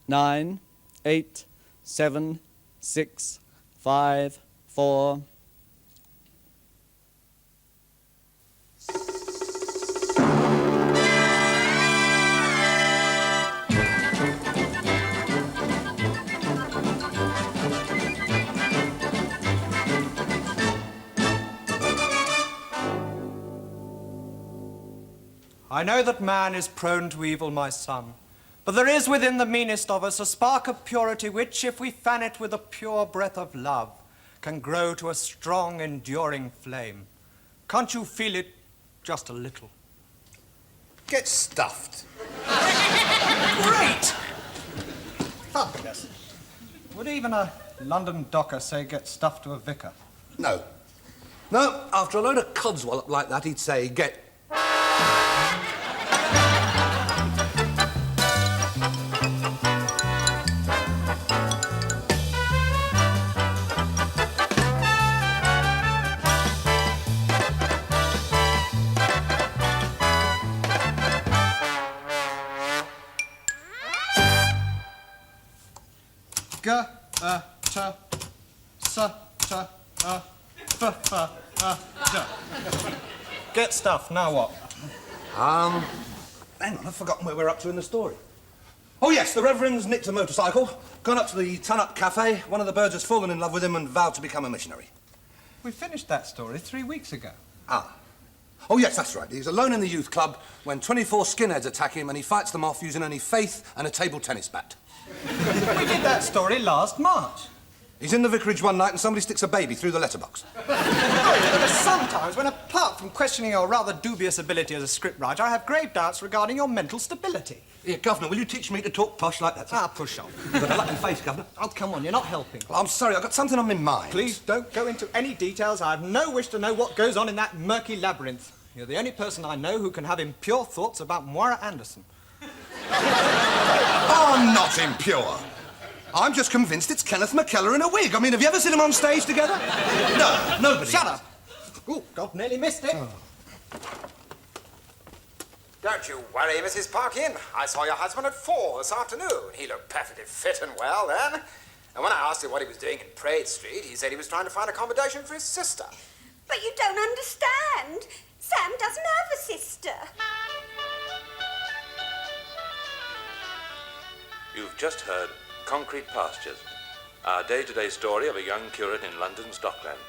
9, 8, 7, 6, 5, 4... I know that man is prone to evil, my son, but there is within the meanest of us a spark of purity which, if we fan it with a pure breath of love, can grow to a strong, enduring flame. Can't you feel it just a little? Get stuffed. Great! Fabulous. Would even a London docker say get stuffed to a vicar? No. No, after a load of codswallop like that, he'd say get... Get stuffed, now what? Hang on, I've forgotten where we're up to in the story. Oh, yes, the Reverend's nicked a motorcycle, gone up to the Ton-Up Cafe, one of the birds has fallen in love with him and vowed to become a missionary. We finished that story 3 weeks ago. Ah. Oh, yes, that's right. He's alone in the youth club when 24 skinheads attack him and he fights them off using only faith and a table tennis bat. We did that story last March. He's in the vicarage one night and somebody sticks a baby through the letterbox. There are some times when, apart from questioning your rather dubious ability as a scriptwriter, I have grave doubts regarding your mental stability. Here, Governor, will you teach me to talk posh like that? Push on. You've got a lucky face, Governor. Oh, come on, you're not helping. Well, I'm sorry, I've got something on my mind. Please don't go into any details. I have no wish to know what goes on in that murky labyrinth. You're the only person I know who can have impure thoughts about Moira Anderson. I'm not impure. I'm just convinced it's Kenneth McKellar in a wig. I mean, have you ever seen them on stage together? No, nobody. Shut up. Oh, God, nearly missed it. Oh. Don't you worry, Mrs. Parkin. I saw your husband at 4 this afternoon. He looked perfectly fit and well then. And when I asked him what he was doing in Praed Street, he said he was trying to find accommodation for his sister. But you don't understand. Sam doesn't have a sister. You've just heard Concrete Pastures, our day-to-day story of a young curate in London's Dockland.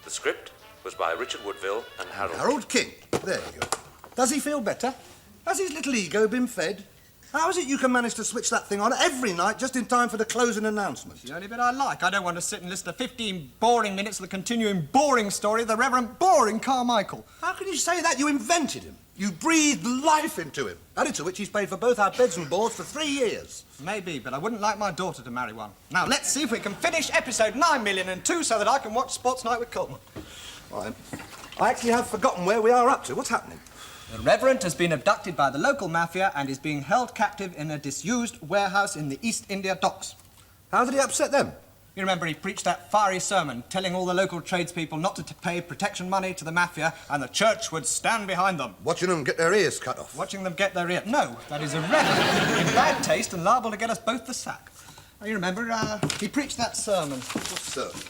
The script was by Richard Woodville and Harold King. There you go. Does he feel better? Has his little ego been fed? How is it you can manage to switch that thing on every night just in time for the closing announcement? It's the only bit I like. I don't want to sit and listen to 15 boring minutes of the continuing boring story of the Reverend Boring Carmichael. How can you say that? You invented him. You breathed life into him. Added to which he's paid for both our beds and boards for 3 years. Maybe, but I wouldn't like my daughter to marry one. Now, let's see if we can finish episode 9,000,002 so that I can watch Sports Night with Coleman. All right. I actually have forgotten where we are up to. What's happening? The Reverend has been abducted by the local mafia and is being held captive in a disused warehouse in the East India Docks. How did he upset them? You remember he preached that fiery sermon telling all the local tradespeople not to pay protection money to the mafia and the church would stand behind them. Watching them get their ears cut off. Watching them get their ear... No, that is irreverent, in bad taste and liable to get us both the sack. Now, you remember, he preached that sermon. What sermon?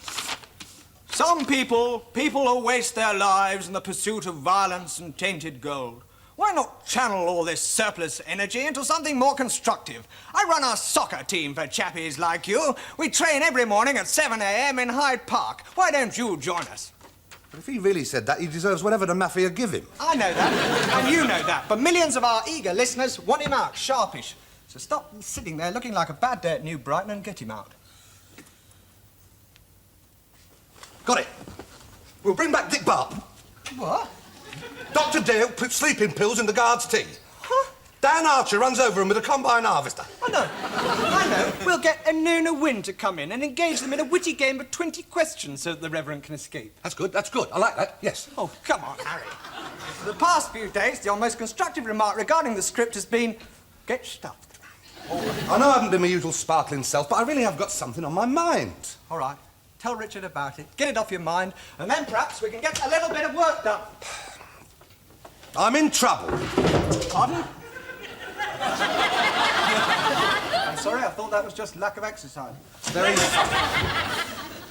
Some people who waste their lives in the pursuit of violence and tainted gold. Why not channel all this surplus energy into something more constructive? I run a soccer team for chappies like you. We train every morning at 7 a.m. in Hyde Park. Why don't you join us? But if he really said that, he deserves whatever the mafia give him. I know that, and you know that, but millions of our eager listeners want him out, sharpish. So stop sitting there looking like a bad day at New Brighton and get him out. Got it. We'll bring back Dick Barp. What? Dr. Dale puts sleeping pills in the guard's tea. Huh? Dan Archer runs over him with a combine harvester. I know. We'll get Anona Wynne to come in and engage them in a witty game of 20 questions so that the Reverend can escape. That's good. I like that, yes. Oh, come on, Harry. For the past few days, your most constructive remark regarding the script has been, get stuffed. I know I haven't been my usual sparkling self, but I really have got something on my mind. All right. Tell Richard about it, get it off your mind, and then perhaps we can get a little bit of work done. I'm in trouble. Pardon? I'm sorry, I thought that was just lack of exercise. Very funny.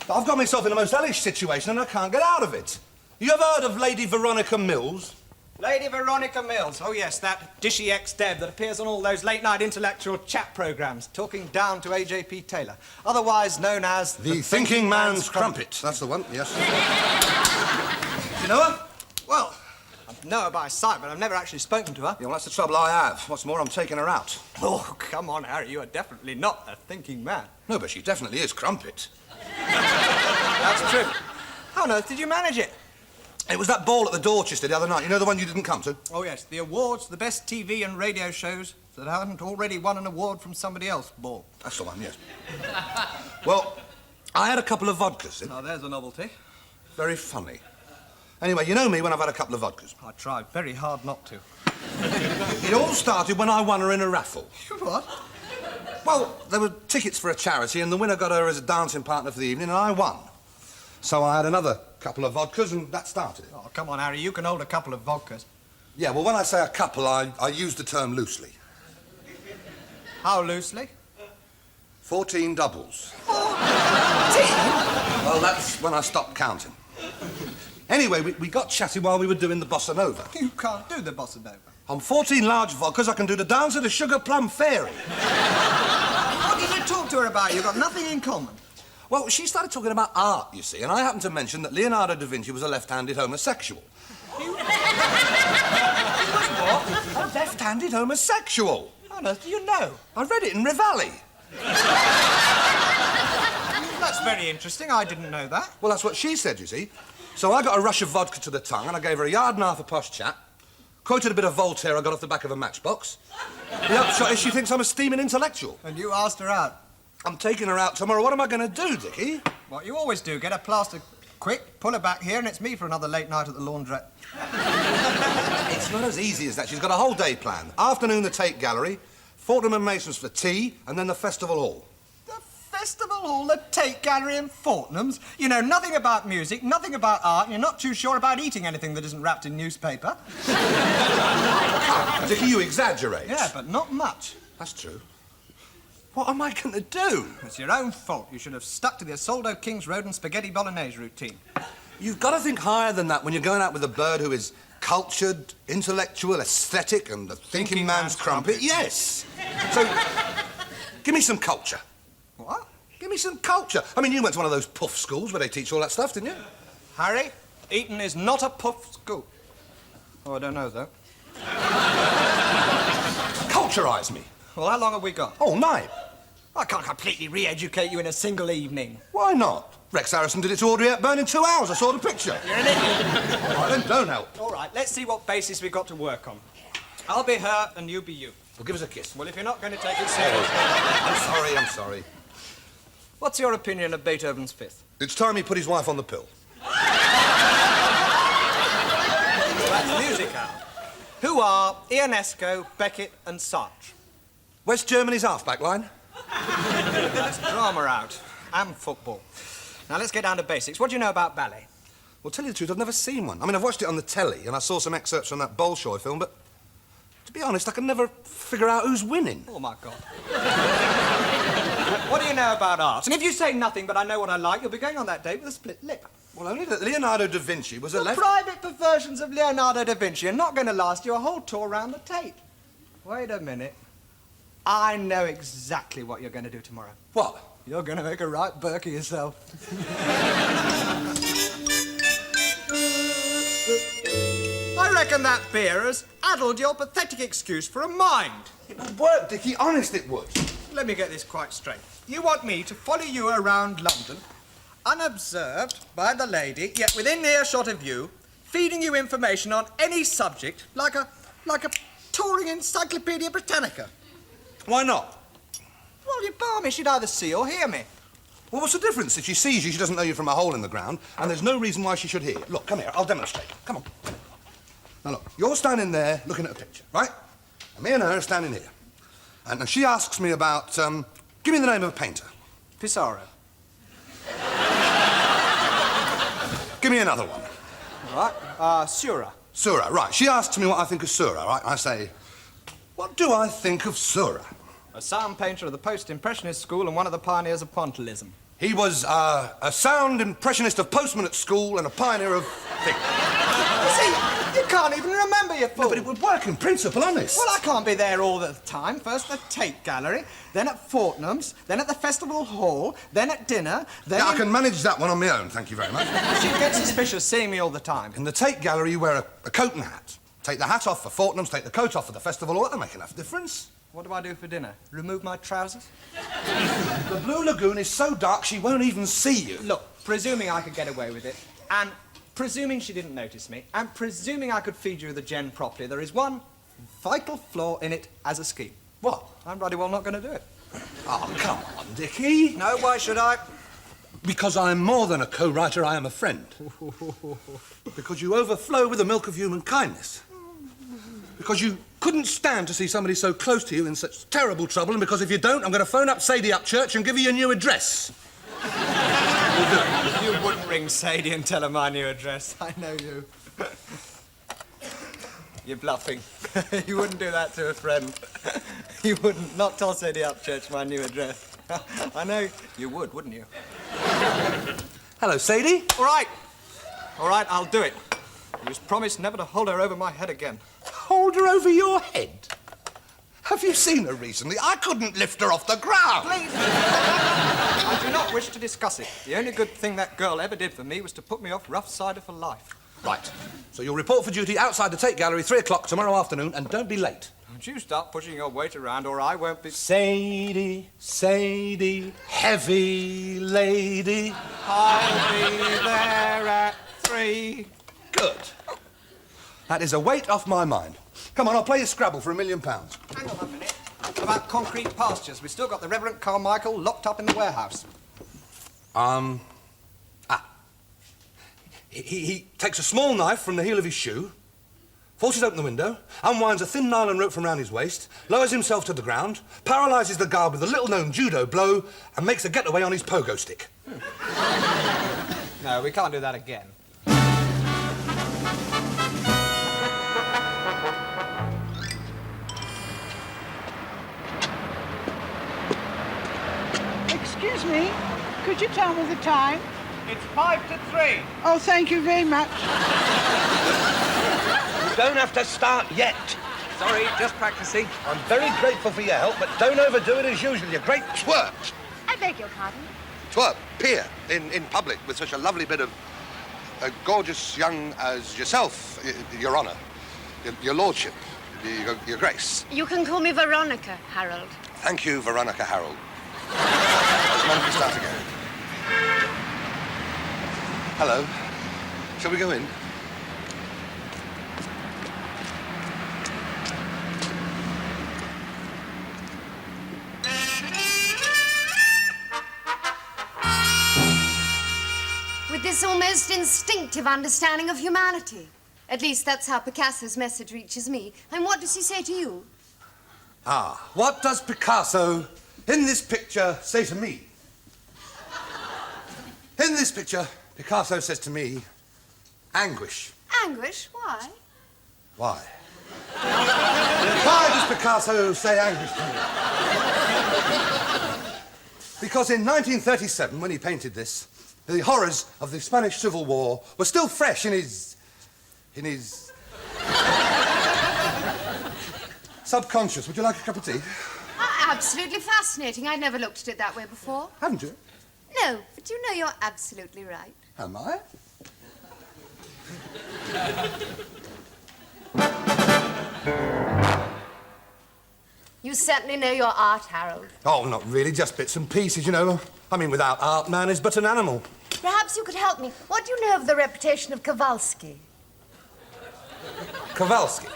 But I've got myself in a most hellish situation and I can't get out of it. You ever heard of Lady Veronica Mills? Lady Veronica Mills. Oh, yes, that dishy ex-Deb that appears on all those late-night intellectual chat programmes, talking down to AJP Taylor, otherwise known as... The Thinking Man's Crumpet. That's the one, yes. You know her? Well, I know her by sight, but I've never actually spoken to her. Yeah, well, that's the trouble I have. What's more, I'm taking her out. Oh, come on, Harry, you are definitely not a thinking man. No, but she definitely is Crumpet. That's true. How on earth did you manage it? It was that ball at the Dorchester the other night. You know, the one you didn't come to? Oh, yes, the awards, the best TV and radio shows that haven't already won an award from somebody else ball. That's the one, yes. Well, I had a couple of vodkas. Oh, there's a novelty. Very funny. Anyway, you know me when I've had a couple of vodkas. I tried very hard not to. It all started when I won her in a raffle. What? Well, there were tickets for a charity and the winner got her as a dancing partner for the evening and I won. So I had another couple of vodkas and that started it. Oh, come on, Harry, you can hold a couple of vodkas. Yeah, well, when I say a couple, I use the term loosely. How loosely? 14 doubles. 14? Well, that's when I stopped counting. Anyway, we got chatting while we were doing the bossa nova. You can't do the bossa nova. On 14 large vodkas, I can do the dance of the Sugar Plum Fairy. What did you talk to her about? You've got nothing in common. Well, she started talking about art, you see, and I happened to mention that Leonardo da Vinci was a left-handed homosexual. You... What? A left-handed homosexual. How on earth do you know? I read it in Rivali. That's very interesting. I didn't know that. Well, that's what she said, you see. So I got a rush of vodka to the tongue and I gave her a yard and a half of posh chat, quoted a bit of Voltaire I got off the back of a matchbox. The upshot is she thinks I'm a steaming intellectual. And you asked her out? I'm taking her out tomorrow. What am I going to do, Dickie? What you always do, get her plastered quick, pull her back here, and it's me for another late night at the laundrette. It's not as easy as that. She's got a whole day planned. Afternoon, the Tate Gallery, Fortnum and Mason's for tea, and then the Festival Hall. The Festival Hall, the Tate Gallery and Fortnum's? You know nothing about music, nothing about art, and you're not too sure about eating anything that isn't wrapped in newspaper. Dickie, you exaggerate. Yeah, but not much. That's true. What am I going to do? It's your own fault. You should have stuck to the Asoldo King's Road and spaghetti bolognese routine. You've got to think higher than that when you're going out with a bird who is cultured, intellectual, aesthetic, and the thinking man's crumpet. Yes. So, give me some culture. What? Give me some culture. I mean, you went to one of those puff schools where they teach all that stuff, didn't you? Harry, Eton is not a puff school. Oh, I don't know, though. Culturise me. Well, how long have we got? All night. I can't completely re-educate you in a single evening. Why not? Rex Harrison did it to Audrey Hepburn in 2 hours. I saw the picture. You're an idiot. All right, then, don't help. All right, let's see what basis we've got to work on. I'll be her and you be you. Well, give us a kiss. Well, if you're not going to take it seriously... I'm sorry. What's your opinion of Beethoven's Fifth? It's time he put his wife on the pill. That's music out. Who are Ionesco, Beckett and Sartre? West Germany's half-back line. That's drama out. And football. Now, let's get down to basics. What do you know about ballet? Well, tell you the truth, I've never seen one. I mean, I've watched it on the telly, and I saw some excerpts from that Bolshoi film, but to be honest, I can never figure out who's winning. Oh, my God. What do you know about art? And if you say nothing, but I know what I like, you'll be going on that date with a split lip. Well, only that Leonardo da Vinci was a The left... private perversions of Leonardo da Vinci are not going to last you a whole tour around the Tate. Wait a minute. I know exactly what you're going to do tomorrow. What? You're going to make a right Burke of yourself. I reckon that beer has addled your pathetic excuse for a mind. It would work, Dickie. Honest it would. Let me get this quite straight. You want me to follow you around London, unobserved by the lady, yet within earshot of you, feeding you information on any subject, like a touring Encyclopedia Britannica. Why not? Well, you balmy, she'd either see or hear me. Well, what's the difference? If she sees you, she doesn't know you from a hole in the ground, and there's no reason why she should hear you. Look, come here, I'll demonstrate. Come on. Now, look, you're standing there looking at a picture, right? And me and her are standing here. And she asks me about, give me the name of a painter. Pissarro. Give me another one. All right, Seurat. Seurat, right. She asks me what I think of Seurat, right? I say, what do I think of Seurat? a sound painter of the post-impressionist school and one of the pioneers of pointillism. He was a sound impressionist of postman at school and a pioneer of things. You see, you can't even remember, you fool. No, but it would work in principle, honest. Well, I can't be there all the time. First at the Tate Gallery, then at Fortnum's, then at the Festival Hall, then at dinner, then... Yeah, I can manage that one on my own, thank you very much. She'd get suspicious seeing me all the time. In the Tate Gallery, you wear a coat and hat. Take the hat off for Fortnum's, take the coat off for the Festival Hall. That'll make enough difference. What do I do for dinner? Remove my trousers? The Blue Lagoon is so dark she won't even see you. Look, presuming I could get away with it, and presuming she didn't notice me, and presuming I could feed you the gen properly, there is one vital flaw in it as a scheme. What? I'm bloody well not going to do it. Oh, come on, Dickie. No, why should I? Because I'm more than a co-writer, I am a friend. Because you overflow with the milk of human kindness. Because you couldn't stand to see somebody so close to you in such terrible trouble, and because if you don't, I'm going to phone up Sadie Upchurch and give her your new address. You wouldn't ring Sadie and tell her my new address. I know you. You're bluffing. You wouldn't do that to a friend. You wouldn't. Not tell Sadie Upchurch my new address. I know you would, wouldn't you? Hello, Sadie. All right. All right, I'll do it. You just promised never to hold her over my head again. Hold her over your head? Have you seen her recently? I couldn't lift her off the ground. Please. I do not wish to discuss it. The only good thing that girl ever did for me was to put me off rough cider for life. Right. So you'll report for duty outside the Tate Gallery, 3 o'clock tomorrow afternoon, and don't be late. Don't you start pushing your weight around, or I won't be... Sadie, Sadie, heavy lady. I'll be there at 3. Good. That is a weight off my mind. Come on, I'll play you Scrabble for £1 million. Hang on a minute. About concrete pastures. We've still got the Reverend Carmichael locked up in the warehouse. He takes a small knife from the heel of his shoe, forces open the window, unwinds a thin nylon rope from round his waist, lowers himself to the ground, paralyses the guard with a little-known judo blow, and makes a getaway on his pogo stick. No, we can't do that again. Excuse me, could you tell me the time? It's 5 to 3. Oh, thank you very much. You don't have to start yet. Sorry, just practicing. I'm very grateful for your help, but don't overdo it as usual, you great twerp. I beg your pardon. Twerp, peer, in public with such a lovely bit of gorgeous young as yourself, Your Honour, your Lordship, your Grace. You can call me Veronica, Harold. Thank you, Veronica Harold. Come on, we start again. Hello. Shall we go in? With this almost instinctive understanding of humanity. At least that's how Picasso's message reaches me. And what does he say to you? Ah, what does Picasso in this picture say to me? In this picture, Picasso says to me, anguish. Anguish? Why? Why? Why does Picasso say anguish to me? Because in 1937, when he painted this, the horrors of the Spanish Civil War were still fresh in his subconscious. Would you like a cup of tea? Oh, absolutely fascinating. I'd never looked at it that way before. Haven't you? No, but you know you're absolutely right. Am I? You certainly know your art, Harold. Oh, not really, just bits and pieces, you know. I mean, without art, man is but an animal. Perhaps you could help me. What do you know of the reputation of Kowalski? Kowalski.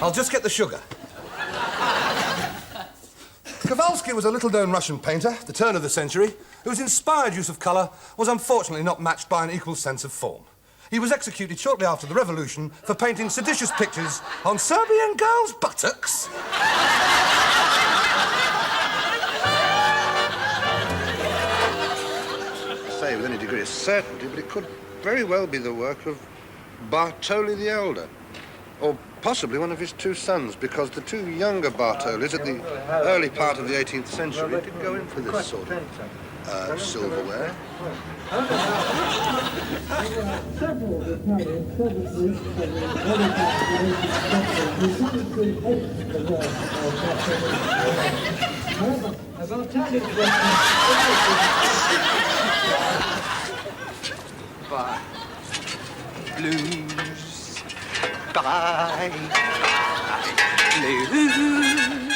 I'll just get the sugar. Kowalski was a little-known Russian painter, the turn of the century, whose inspired use of colour was unfortunately not matched by an equal sense of form. He was executed shortly after the Revolution for painting seditious pictures on Serbian girls' buttocks. Say with any degree of certainty, but it could very well be the work of Bartoli the Elder, or Possibly one of his two sons, because the two younger Bartolis at the early part of the 18th century did go in for this sort of silverware. Bye. Blues. Bye. Blues.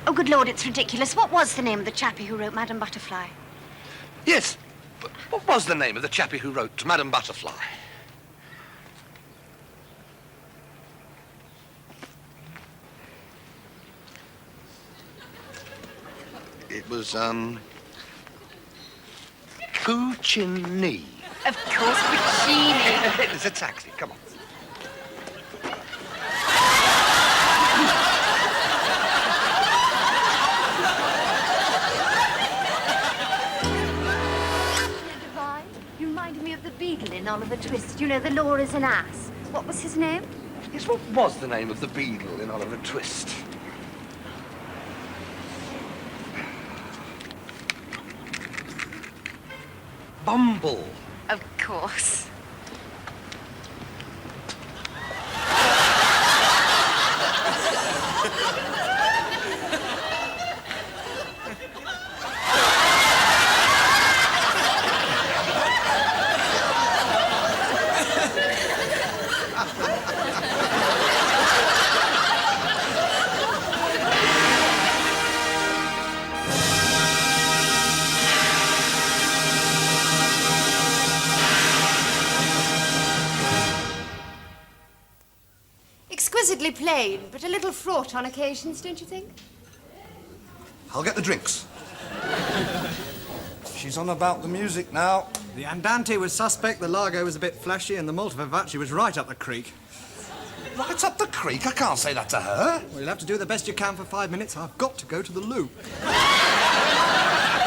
Oh, good Lord, it's ridiculous. What was the name of the chappie who wrote Madame Butterfly? Yes, but what was the name of the chappie who wrote Madame Butterfly? It was, Puccini. Of course, Puccini. It's a taxi, come on. You reminded me of the beadle in Oliver Twist. You know, the law is an ass. What was his name? Yes, what was the name of the beadle in Oliver Twist? Bumble. Of course. Exquisitely played, but a little fraught on occasions, don't you think? I'll get the drinks. She's on about the music now. The Andante was suspect, the Largo was a bit flashy, and the Malta Vivace was right up the creek. Right up the creek? I can't say that to her. Well, you'll have to do the best you can for 5 minutes. I've got to go to the loo.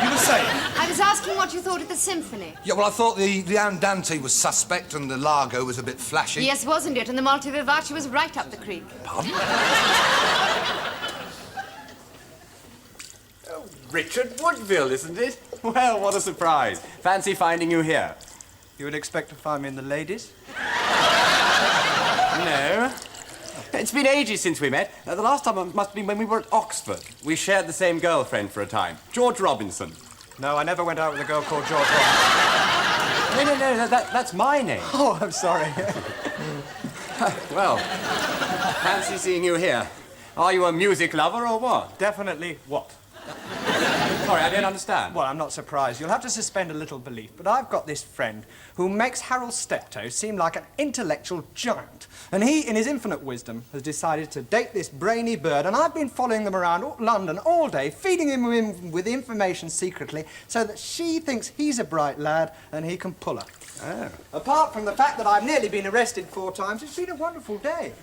You were saying? I was asking what you thought of the symphony. Yeah, well, I thought the Andante was suspect and the Largo was a bit flashy. Yes, wasn't it? And the Malta Vivace was right up the creek. Pardon? Oh, Richard Woodville, isn't it? Well, what a surprise. Fancy finding you here. You would expect to find me in the ladies? No. It's been ages since we met. The last time must have been when we were at Oxford. We shared the same girlfriend for a time, George Robinson. No, I never went out with a girl called George Robinson. No, that's my name. Oh, I'm sorry. Well, fancy seeing you here. Are you a music lover or what? Definitely what? Sorry, I don't understand. Well, I'm not surprised. You'll have to suspend a little belief, but I've got this friend who makes Harold Steptoe seem like an intellectual giant. And he, in his infinite wisdom, has decided to date this brainy bird, and I've been following them around London all day, feeding him with information secretly, so that she thinks he's a bright lad and he can pull her. Oh. Apart from the fact that I've nearly been arrested 4 times, it's been a wonderful day.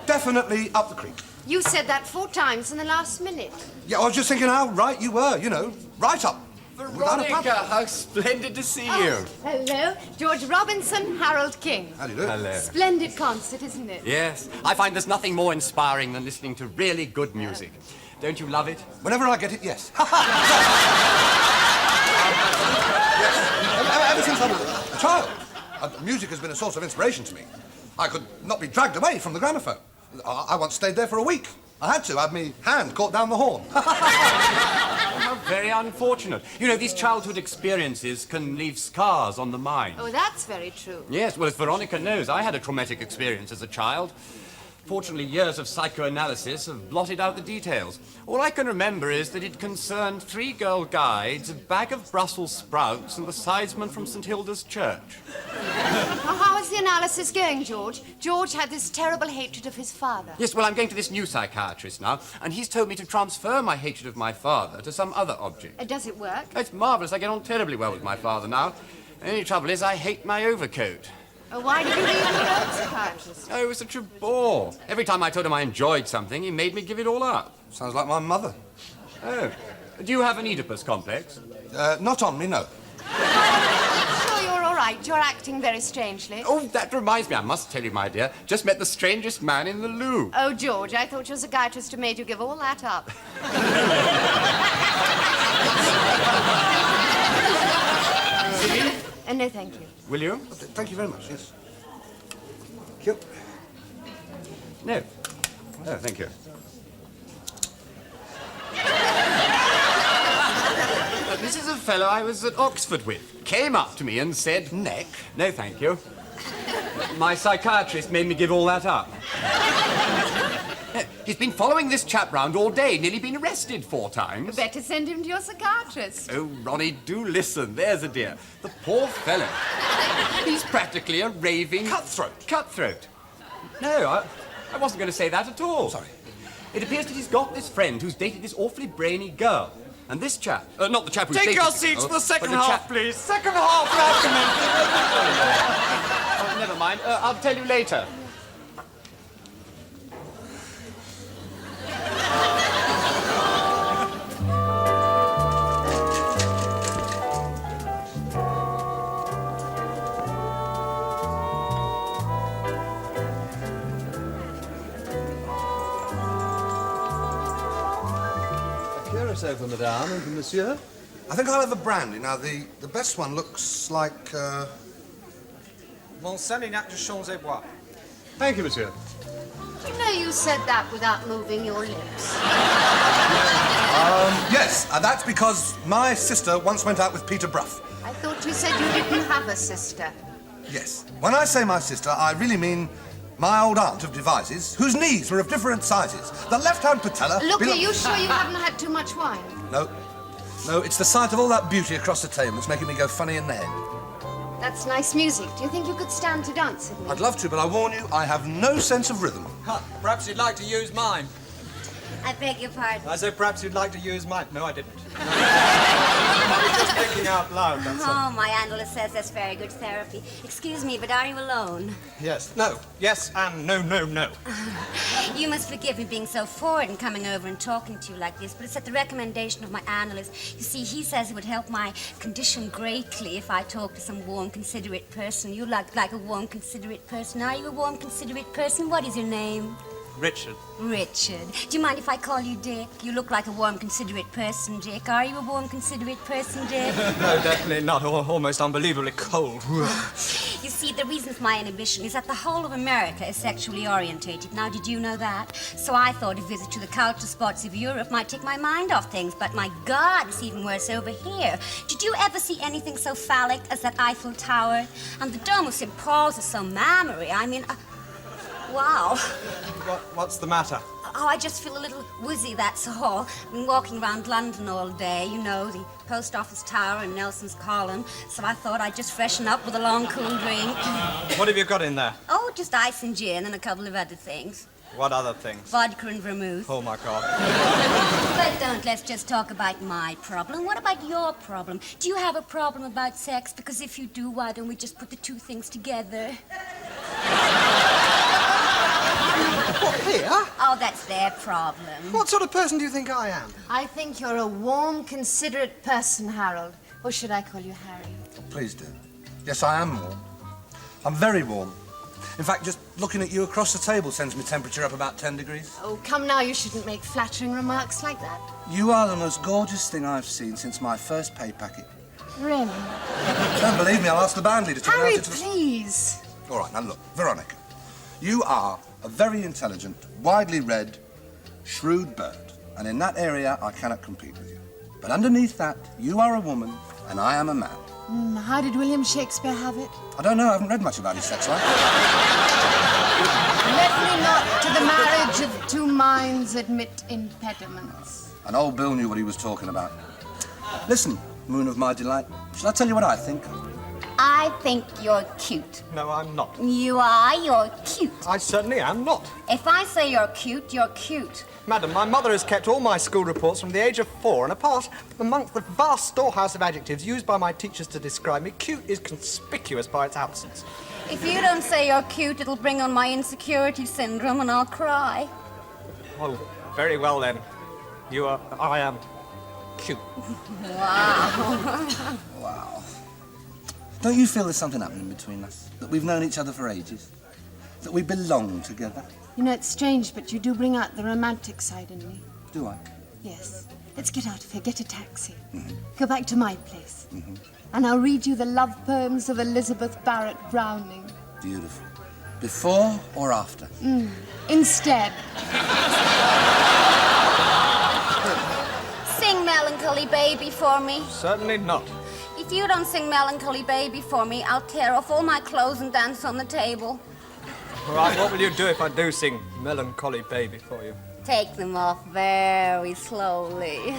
Definitely up the creek. You said that 4 times in the last minute. Yeah, I was just thinking how right you were, you know, right up. Veronica, how splendid to see you. Hello, George Robinson, Harold King. How do you do? Hello. Splendid concert, isn't it? Yes, I find there's nothing more inspiring than listening to really good music. Don't you love it? Whenever I get it, yes. Yes. Ever since I was a child, music has been a source of inspiration to me. I could not be dragged away from the gramophone. I once stayed there for a week. I had to have my hand caught down the horn. How very unfortunate. You know, these childhood experiences can leave scars on the mind. Oh, that's very true. Yes, well, as Veronica knows, I had a traumatic experience as a child. Fortunately, years of psychoanalysis have blotted out the details. All I can remember is that it concerned 3 girl guides, a bag of Brussels sprouts, and the sidesman from St. Hilda's Church. Now, how is the analysis going, George? George had this terrible hatred of his father. Yes, well, I'm going to this new psychiatrist now, and he's told me to transfer my hatred of my father to some other object. Does it work? It's marvellous. I get on terribly well with my father now. The only trouble is I hate my overcoat. Why did you leave your own psychiatrist? Oh, it was such a bore. Every time I told him I enjoyed something, he made me give it all up. Sounds like my mother. Oh. Do you have an Oedipus complex? Not on me, no. Sure, you're all right. You're acting very strangely. Oh, that reminds me. I must tell you, my dear. Just met the strangest man in the loo. Oh, George, I thought your psychiatrist had made you give all that up. No, thank you. Will you? Thank you very much, yes. Thank you. No. Oh, thank you. This is a fellow I was at Oxford with. Came up to me and said, "Neck." No, thank you. My psychiatrist made me give all that up. He's been following this chap round all day, nearly been arrested 4 times. Better send him to your psychiatrist. Oh, Ronnie, do listen. There's a dear. The poor fellow. He's practically a raving... Cutthroat. Cutthroat. No, I wasn't going to say that at all. Sorry. It appears that he's got this friend who's dated this awfully brainy girl. And this chap... not the chap who's Take dated... your seats for the second but half, please. Second half, welcome. Oh, never mind. I'll tell you later. Over, madame, and for monsieur. I think I'll have a brandy. Now, the best one looks like, Mont-Saint-Lignac de Champs-et-Bois. Thank you, monsieur. You know you said that without moving your lips. Yes, that's because my sister once went out with Peter Bruff. I thought you said you didn't have a sister. Yes. When I say my sister, I really mean my old aunt of Devizes, whose knees were of different sizes. The left-hand patella... Look, are you sure you haven't had too much wine? No. No, it's the sight of all that beauty across the table that's making me go funny in the head. That's nice music. Do you think you could stand to dance with me? I'd love to, but I warn you, I have no sense of rhythm. Perhaps you'd like to use mine. I beg your pardon. I said perhaps you'd like to use mine. No, I didn't. I was just thinking out loud, that's all. Oh, my analyst says that's very good therapy. Excuse me, but are you alone? Yes. No. Yes and no, no, no. You must forgive me being so forward and coming over and talking to you like this, but it's at the recommendation of my analyst. You see, he says it would help my condition greatly if I talked to some warm, considerate person. You look like a warm, considerate person. Are you a warm, considerate person? What is your name? Richard. Richard. Do you mind if I call you Dick? You look like a warm, considerate person, Dick. Are you a warm, considerate person, Dick? No, definitely not. Almost unbelievably cold. You see, the reason for my inhibition is that the whole of America is sexually orientated. Now, did you know that? So I thought a visit to the culture spots of Europe might take my mind off things, but my God, it's even worse over here. Did you ever see anything so phallic as that Eiffel Tower? And the Dome of St. Paul's is so mammary. I mean, wow. What's the matter? Oh, I just feel a little woozy, that's all. I've been walking around London all day, you know, the Post Office Tower and Nelson's Column, so I thought I'd just freshen up with a long, cool drink. What have you got in there? Oh, just ice and gin and a couple of other things. What other things? Vodka and vermouth. Oh, my God. But don't let's just talk about my problem. What about your problem? Do you have a problem about sex? Because if you do, why don't we just put the two things together? What, here? Oh, that's their problem. What sort of person do you think I am? I think you're a warm, considerate person, Harold. Or should I call you Harry? Please do. Yes, I am warm. I'm very warm. In fact, just looking at you across the table sends my temperature up about 10 degrees. Oh, come now, you shouldn't make flattering remarks like that. You are the most gorgeous thing I've seen since my first pay packet. Really? Don't believe me, I'll ask the band leader to Harry, announce it to the... please. All right, now look, Veronica, you are a very intelligent, widely read, shrewd bird, and in that area I cannot compete with you. But underneath that, you are a woman, and I am a man. How did William Shakespeare have it? I don't know, I haven't read much about his sex life. Let me not to the Limitations admit impediments. And old Bill knew what he was talking about. Listen, Moon of my delight, shall I tell you what I think? I think you're cute. No, I'm not. You are, you're cute. I certainly am not. If I say you're cute, you're cute. Madam, my mother has kept all my school reports from the age of 4, and apart amongst the vast storehouse of adjectives used by my teachers to describe me, cute is conspicuous by its absence. If you don't say you're cute, it'll bring on my insecurity syndrome and I'll cry. Oh, very well then. I am cute. Wow. Wow. Don't you feel there's something happening between us? That we've known each other for ages? That we belong together? You know, it's strange, but you do bring out the romantic side in me. Do I? Yes. Let's get out of here, get a taxi. Go back to my place. And I'll read you the love poems of Elizabeth Barrett Browning. Beautiful. Before or after? Instead. Sing Melancholy Baby for me. Certainly not. If you don't sing Melancholy Baby for me, I'll tear off all my clothes and dance on the table. All right, what will you do if I do sing Melancholy Baby for you? Take them off very slowly.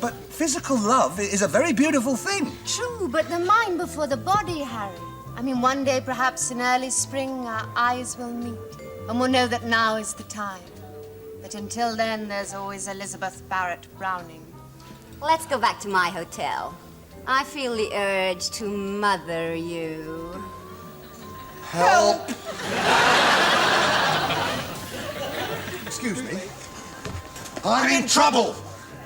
But physical love is a very beautiful thing. True, but the mind before the body, Harry. I mean, one day, perhaps in early spring, our eyes will meet, and we'll know that now is the time. But until then, there's always Elizabeth Barrett Browning. Let's go back to my hotel. I feel the urge to mother you. Help! Excuse me. I'm in trouble!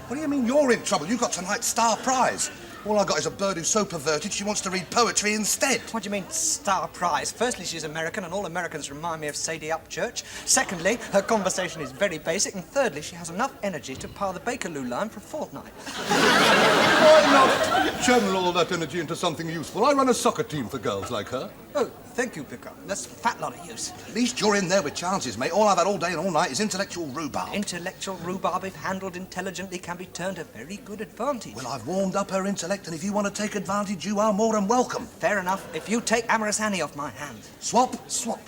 What do you mean you're in trouble? You got tonight's star prize. All I got is a bird who's so perverted she wants to read poetry instead. What do you mean, star prize? Firstly, she's American, and all Americans remind me of Sadie Upchurch. Secondly, her conversation is very basic. And thirdly, she has enough energy to power the Bakerloo line for a fortnight. Why not channel all that energy into something useful? I run a soccer team for girls like her. Oh, thank you, Vicar. That's a fat lot of use. At least you're in there with chances, mate. All I've had all day and all night is intellectual rhubarb. Intellectual rhubarb, if handled intelligently, can be turned to very good advantage. Well, I've warmed up her intellect, and if you want to take advantage, you are more than welcome. Fair enough. If you take Amorous Annie off my hands. Swap, swap.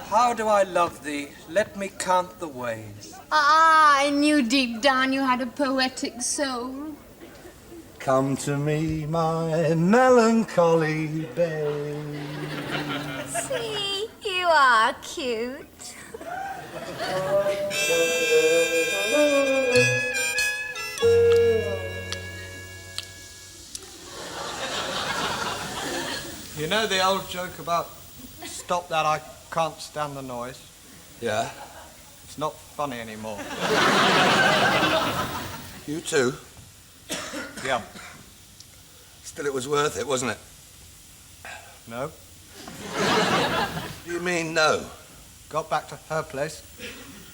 How do I love thee? Let me count the ways. I knew deep down you had a poetic soul. Come to me, my melancholy babe. See, you are cute. You know the old joke about stop that, I can't stand the noise? Yeah? It's not funny anymore. You too? Yeah. Still, it was worth it, wasn't it? No? What do you mean, no? Got back to her place.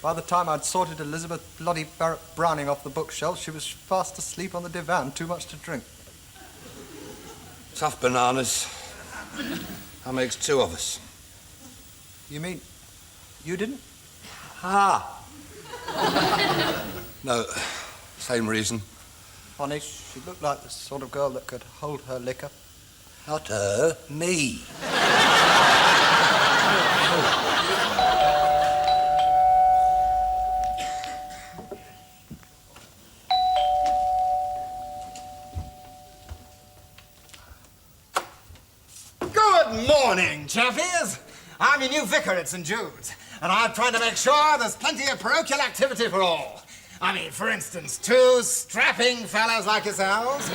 By the time I'd sorted Elizabeth bloody Barrett Browning off the bookshelf, she was fast asleep on the divan, too much to drink. Tough bananas. That makes two of us. You mean you didn't? Ah. No, same reason. Honey, she looked like the sort of girl that could hold her liquor. Not her, me. Good morning, chappies. I'm your new vicar at St. Jude's, and I'm trying to make sure there's plenty of parochial activity for all. I mean, for instance, two strapping fellows like yourselves.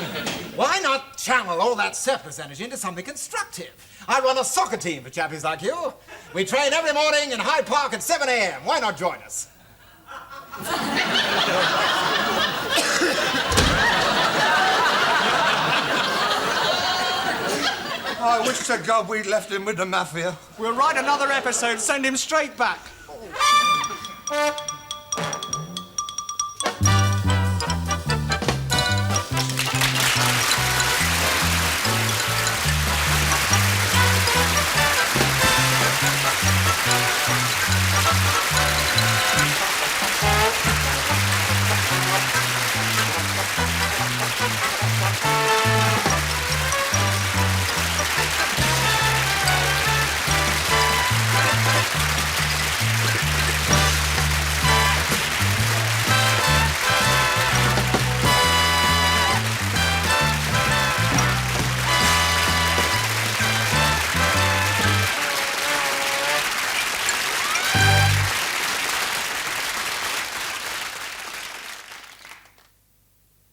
Why not channel all that surplus energy into something constructive? I run a soccer team for chappies like you. We train every morning in Hyde Park at 7 a.m. Why not join us? I wish to God we'd left him with the mafia. We'll write another episode, send him straight back.